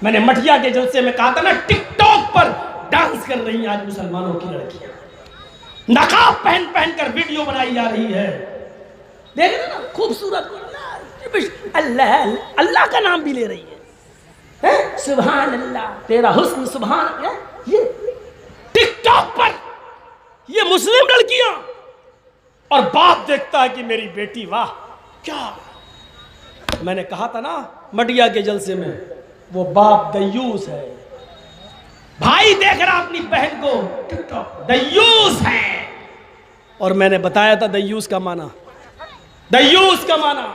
میں نے مٹیا کے جلسے میں کہا تھا نا، ٹک ٹاک پر ڈانس کر رہی ہیں آج مسلمانوں کی لڑکیاں، نقاب پہن پہن کر ویڈیو بنائی جا رہی ہے، دیکھ رہے نا خوبصورت، اللہ اللہ کا نام بھی لے رہی ہے، سبحان اللہ تیرا حسن سبحان اللہ، یہ ٹک ٹاک پر یہ مسلم لڑکیاں، اور باپ دیکھتا ہے کہ میری بیٹی واہ کیا۔ میں نے کہا تھا نا مٹیا کے جلسے میں، وہ باپ دیوس ہے، بھائی دیکھ رہا اپنی بہن کو ٹک ٹاک، دیوس ہے۔ اور میں نے بتایا تھا دیوس کا معنی، دیوس کا معنی،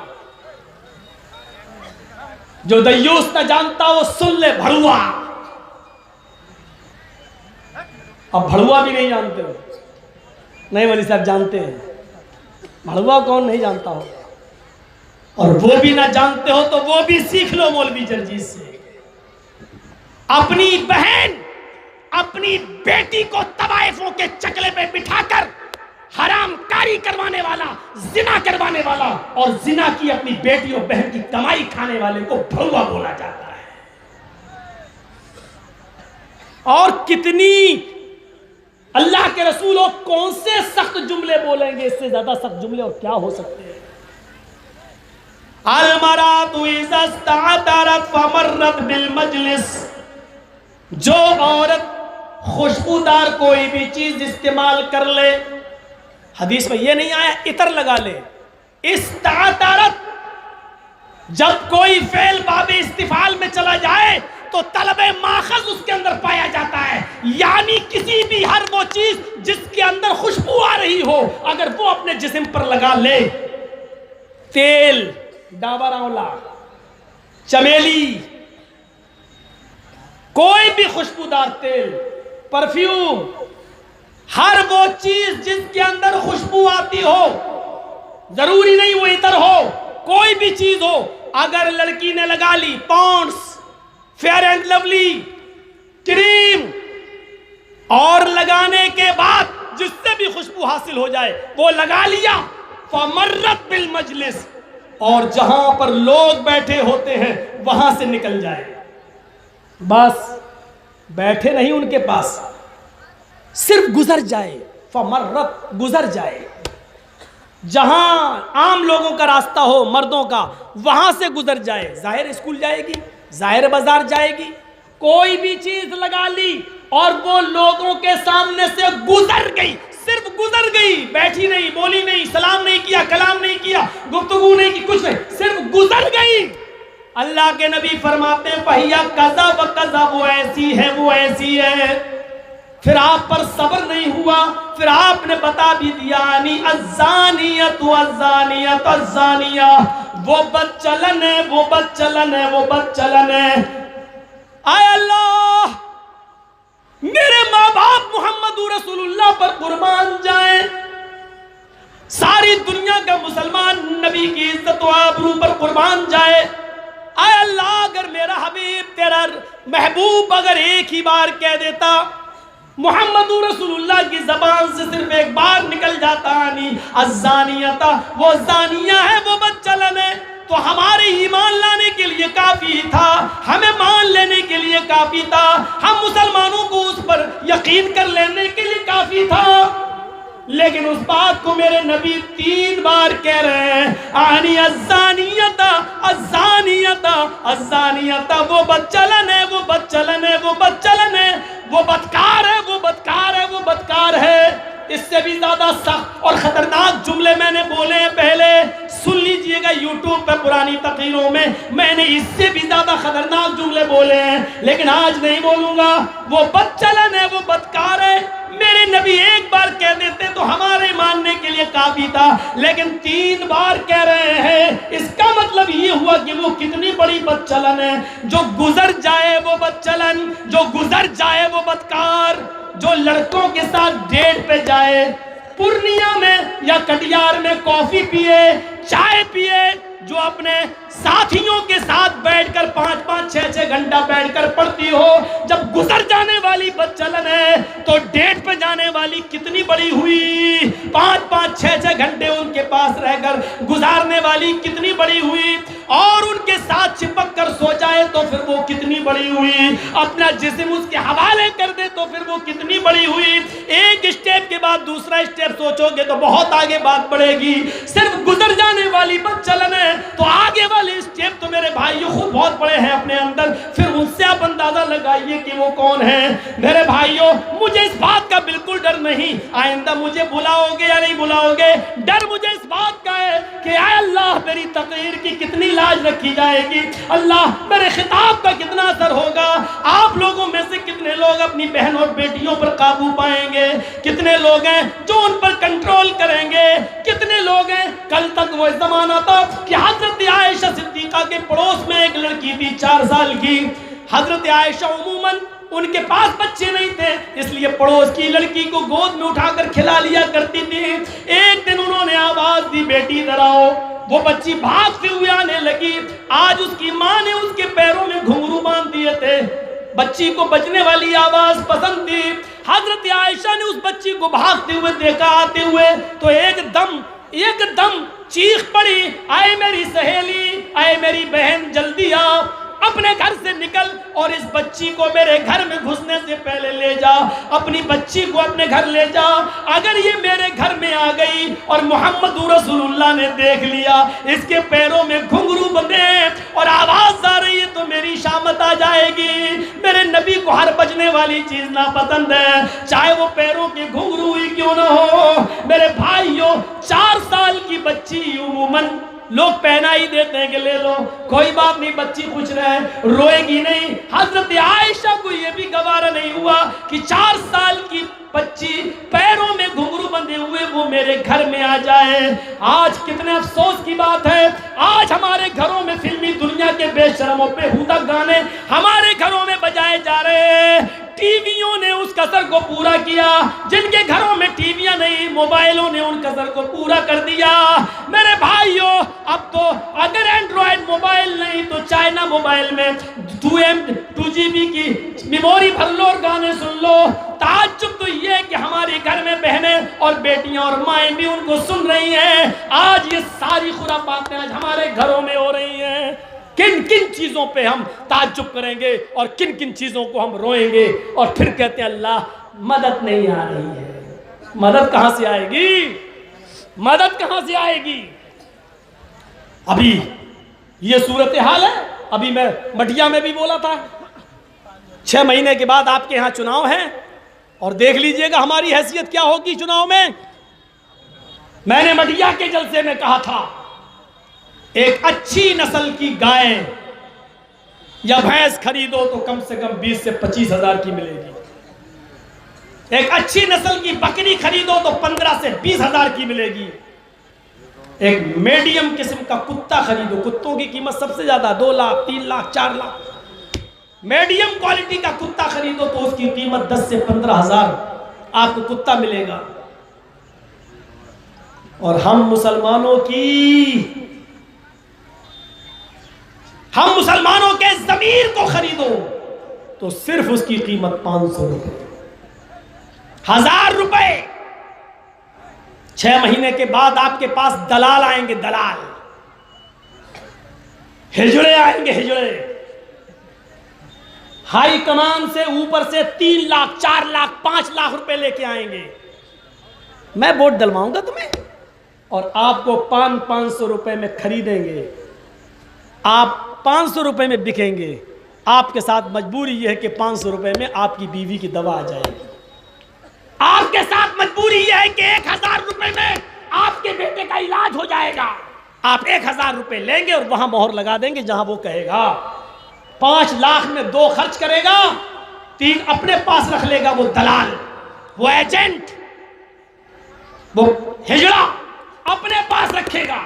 جو دیوس نہ جانتا وہ سن لے بھڑوا۔ اب بھڑوا بھی نہیں جانتے ہو؟ نہیں ولی صاحب جانتے ہیں، بھڑوا کون نہیں جانتا ہو؟ اور وہ بھی نہ جانتے ہو تو وہ بھی سیکھ لو مولوی جرجیز سے۔ اپنی بہن اپنی بیٹی کو طوائفوں کے چکلے پہ بٹھا کر حرام کاری کروانے والا، زنا کروانے والا، اور زنا کی اپنی بیٹی اور بہن کی کمائی کھانے والے کو بھڑوا بولا جاتا ہے۔ اور کتنی اللہ کے رسولوں کون سے سخت جملے بولیں گے، اس سے زیادہ سخت جملے اور کیا ہو سکتے ہیں؟ المرأۃ اذا استعطرت فمرت بالمجلس، جو عورت خوشبودار کوئی بھی چیز استعمال کر لے، حدیث میں یہ نہیں آیا عطر لگا لے، استعطرت، جب کوئی فعل باب استفعال میں چلا جائے تو طلب ماخذ اس کے اندر پایا جاتا ہے، یعنی کسی بھی ہر وہ چیز جس کے اندر خوشبو آ رہی ہو اگر وہ اپنے جسم پر لگا لے، تیل، ڈابر آملہ، چمیلی، کوئی بھی خوشبودار تیل، پرفیوم، ہر وہ چیز جس کے اندر خوشبو آتی ہو، ضروری نہیں وہ عطر ہو، کوئی بھی چیز ہو، اگر لڑکی نے لگا لی پونڈس، فیئر اینڈ لولی، کریم، اور لگانے کے بعد جس سے بھی خوشبو حاصل ہو جائے وہ لگا لیا، فمرت بالمجلس، اور جہاں پر لوگ بیٹھے ہوتے ہیں وہاں سے نکل جائے، بس بیٹھے نہیں ان کے پاس، صرف گزر جائے، فمرت، گزر جائے، جہاں عام لوگوں کا راستہ ہو، مردوں کا، وہاں سے گزر جائے، ظاہر اسکول جائے گی، ظاہر بازار جائے گی، کوئی بھی چیز لگا لی اور وہ لوگوں کے سامنے سے گزر گئی، صرف گزر گئی، بیٹھی نہیں، بولی نہیں، سلام نہیں کیا، کلام نہیں کیا، گفتگو نہیں کی، کچھ نہیں، صرف گزر گئی، اللہ کے نبی فرماتے ہیں فَهِيَ كَذَا وَكَذَا، وہ ایسی ہے، وہ ایسی ہے۔ پھر آپ پر صبر نہیں ہوا، پھر آپ نے بتا بھی دیا، الزانیۃ الزانیۃ الزانیہ، وہ بدچلن ہے، وہ بدچلن ہے، وہ بدچلن ہے۔ اے اللہ، میرے ماں باپ محمد رسول اللہ پر قربان جائیں، ساری دنیا کا مسلمان نبی کی عزت و آبرو پر قربان جائے۔ اے اللہ، اگر میرا حبیب تیرا محبوب اگر ایک ہی بار کہہ دیتا، محمد رسول اللہ کی زبان سے صرف ایک بار نکل جاتا، الزانیۃ، وہ زانیہ ہے، وہ بدچلن ہے، تو ہمارے ایمان لانے کے لیے کافی تھا، ہمیں مان لینے کے لیے کافی تھا، ہم مسلمانوں کو اس پر یقین کر لینے کے لیے کافی تھا، لیکن اس بات کو میرے نبی 3 بار کہہ رہے ہیں، الزانیۃ الزانیۃ الزانیۃ، وہ بدچلن ہے، وہ بدچلن ہے، وہ بدچلن ہے، وہ بدکار ہے، وہ بدکار ہے، وہ بدکار ہے۔ اس سے بھی زیادہ سخت اور خطرناک جملے میں نے بولے ہیں پہلے، سن لیجئے گا یوٹیوب پہ پرانی تقریروں میں نے اس سے بھی زیادہ خطرناک جملے بولے ہیں، لیکن آج نہیں بولوں گا۔ وہ بدچلن ہے، وہ بدکار ہے، میرے نبی ایک بار کہہ دیتے تو ہمارے ماننے کے لیے کافی تھا، لیکن 3 بار کہہ رہے ہیں، اس کا مطلب یہ ہوا کہ وہ کتنی بڑی بدچلن ہے، جو گزر جائے وہ بدچلن، جو گزر جائے وہ بدکار، جو لڑکوں کے ساتھ ڈیٹ پہ جائے، پورنیہ میں یا کٹیار میں کافی پیے، چائے پیے، جو اپنے ساتھیوں کے ساتھ بیٹھ کر 5-5 6-6 گھنٹہ بیٹھ کر پڑھتی ہو، جب گزر جانے والی بدچلن ہے تو ڈیٹ پہ جانے والی کتنی بڑی ہوئی، 5-5 6-6 گھنٹے ان کے پاس رہ کر گزارنے والی کتنی بڑی ہوئی۔ اور ان کے ساتھ چپک کر سو جائے تو پھر وہ کتنی بڑی ہوئی، اپنا جسم اس کے حوالے کر دے تو پھر وہ کتنی بڑی ہوئی۔ ایک اسٹیپ کے بعد دوسرا اسٹیپ سوچو گے تو بہت آگے بات بڑھے گی۔ صرف گزر جانے والی بات چلن ہے تو آگے والے اسٹیپ تو میرے بھائیوں خود بہت بڑے ہیں اپنے اندر، پھر ان سے آپ اندازہ لگائیے کہ وہ کون ہیں۔ میرے بھائیوں مجھے اس بات کا بالکل ڈر نہیں، آئندہ مجھے بلاؤ گے یا نہیں بلاؤ گے، ڈر مجھے اس بات کا ہے کہ اے اللہ میری تقریر کی کتنی لاج رکھی جائے گی، اللہ میرے خطاب کا کتنا اثر ہوگا، آپ لوگوں میں سے کتنے لوگ اپنی بہن اور بیٹیوں پر قابو پائیں گے، کتنے لوگ ہیں جو ان پر کنٹرول کریں گے، کتنے لوگ ہیں۔ کل تک وہ زمانہ تھا کہ حضرت عائشہ صدیقہ کے پڑوس میں ایک لڑکی تھی 4 سال کی، حضرت عائشہ عموماً ان کے پاس بچے نہیں تھے اس لیے پڑوس کی لڑکی کو گود میں اٹھا کر کھلا لیا کرتی تھی۔ ایک دن انہوں نے آواز دی بیٹی ادھر آؤ، وہ بچی بھاگتے ہوئے آنے لگی۔ آج اس کی ماں نے اس کے پیروں میں گھنگرو باندھ دیے تھے، بچی کو بجنے والی آواز پسند تھی۔ حضرت عائشہ نے اس بچی کو بھاگتے ہوئے دیکھا آتے ہوئے تو ایک دم چیخ پڑی، اے میری سہیلی، اے میری بہن جلدی آ، اپنے گھر سے نکل اور اس بچی کو میرے گھر میں گھسنے سے پہلے لے جا، اپنی بچی کو اپنے گھر لے جا۔ اگر یہ میرے گھر میں آ گئی اور محمد رسول اللہ نے دیکھ لیا اس کے پیروں میں گھنگرو بندے اور آواز آ رہی ہے تو میری شامت آ جائے گی۔ میرے نبی کو ہر بجنے والی چیز ناپسند ہے، چاہے وہ پیروں کے گھنگرو ہی کیوں نہ ہو۔ میرے بھائیوں 4 سال کی بچی عموماً لوگ پہنا ہی دیتے ہیں کہ لے لو، کوئی بات نہیں، بچی خوش رہے، روئے گی نہیں۔ حضرت عائشہ کو یہ بھی گوارا نہیں ہوا کہ 4 سال کی بچی پیروں میں گھنگرو بندھے ہوئے وہ میرے گھر میں آ جائے۔ آج کتنے افسوس کی بات ہے، آج ہمارے گھروں میں فلمی دنیا کے بے شرموں پہ ہودہ گانے ہمارے گھروں میں بجائے جا رہے ہیں۔ ٹی ویوں نے اس قصر کو پورا کیا، جن کے گھروں میں ٹی ویاں نہیں موبائلوں نے ان قصر کو پورا کر دیا۔ میرے بھائیوں اب تو اگر اینڈرائڈ موبائل نہیں تو چائنا موبائل میں 2 GB کی میموری بھر لو اور گانے سن لو۔ تعجب تو یہ ہے کہ ہمارے گھر میں بہنیں اور بیٹیاں اور مائیں بھی ان کو سن رہی ہیں۔ آج یہ ساری خرافاتیں آج ہمارے گھروں میں ہو رہی ہیں۔ کن کن چیزوں پہ ہم تعجب کریں گے اور کن کن چیزوں کو ہم روئیں گے اور پھر کہتے ہیں اللہ مدد نہیں آ رہی ہے۔ مدد کہاں سے آئے گی؟ مدد کہاں سے آئے گی؟ ابھی یہ صورتحال ہے۔ ابھی میں مٹیا میں بھی بولا تھا 6 مہینے کے بعد آپ کے ہاں چناؤ ہیں اور دیکھ لیجئے گا ہماری حیثیت کیا ہوگی چناؤ میں۔ میں نے مٹیا کے جلسے میں کہا تھا ایک اچھی نسل کی گائے یا بھینس خریدو تو کم سے کم 20 سے 25 ہزار کی ملے گی۔ ایک اچھی نسل کی بکری خریدو تو 15 سے 20 ہزار کی ملے گی۔ ایک میڈیم قسم کا کتا خریدو، کتوں کی قیمت سب سے زیادہ 2 لاکھ 3 لاکھ 4 لاکھ، میڈیم کوالٹی کا کتا خریدو تو اس کی قیمت 10 سے 15 ہزار آپ کو کتا ملے گا۔ اور ہم مسلمانوں کے ضمیر کو خریدو تو صرف اس کی قیمت 500 روپے، 1000 روپے۔ 6 مہینے کے بعد آپ کے پاس دلال آئیں گے، دلال، ہجڑے آئیں گے، ہجڑے، ہائی کمان سے اوپر سے 3 لاکھ 4 لاکھ 5 لاکھ روپے لے کے آئیں گے۔ میں ووٹ ڈلواؤں گا تمہیں اور آپ کو 500 روپے میں خریدیں گے، آپ 500 روپے میں بکیں گے۔ آپ کے ساتھ مجبوری یہ ہے کہ 500 روپے میں آپ کی بیوی کی دوا آ جائے گی، آپ کے ساتھ مجبوری یہ ہے کہ 1000 روپے میں آپ کے بیٹے کا علاج ہو جائے گا۔ آپ 1000 روپے لیں گے اور وہاں مہر لگا دیں گے جہاں وہ کہے گا۔ 5 لاکھ میں 2 خرچ کرے گا، 3 اپنے پاس رکھ لے گا، وہ دلال، وہ ایجنٹ، وہ ہجڑا اپنے پاس رکھے گا۔